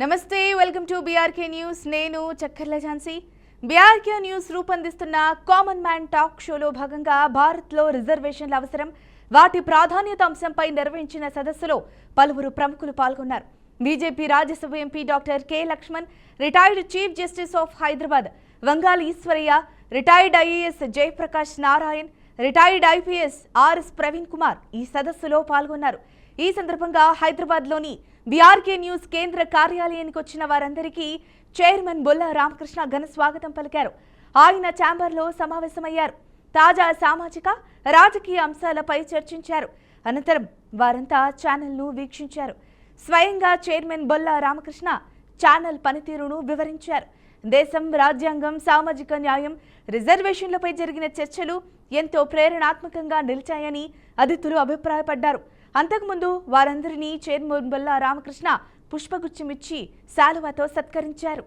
నమస్తే, welcome to BRK news. నేను Chakkarla Jhansi. BRK news రూపొందిస్తున్న కామన్ మ్యాన్ టాక్ షోలో భాగంగా భారత్లో రిజర్వేషన్ల అవసరం, వాటి ప్రాధాన్యత అంశంపై నిర్వహించిన సదస్సులో పలువురు ప్రముఖులు పాల్గొన్నారు. BJP Rajya Sabha MP doctor K Laxman, retired chief justice of Hyderabad Vangali Eshwaraiah, retired IAS Jayaprakash Narayan, retired IPS RS Praveen Kumar ఈ సదస్సులో పాల్గొన్నారు. ఈ సందర్భంగా హైదరాబాద్లోని బీఆర్కే న్యూస్ కేంద్ర కార్యాలయానికి వచ్చిన వారందరికీ చైర్మన్ బొల్ల రామకృష్ణ ఘన స్వాగతం పలికారు. ఆయన ఛాంబర్లో సమావేశమయ్యారు. తాజా సామాజిక రాజకీయ అంశాలపై చర్చించారు. అనంతరం వారంతా ఛానల్ను వీక్షించారు. స్వయంగా చైర్మన్ బొల్ల రామకృష్ణ ఛానల్ పనితీరును వివరించారు. దేశం, రాజ్యాంగం, సామాజిక న్యాయం, రిజర్వేషన్లపై జరిగిన చర్చలు ఎంతో ప్రేరణాత్మకంగా నిలిచాయని అతిథులు అభిప్రాయపడ్డారు. అంతకుముందు వారందరినీ చైర్మన్ బొల్ల రామకృష్ణ పుష్పగుచ్చమిచ్చి శాలువాతో సత్కరించారు.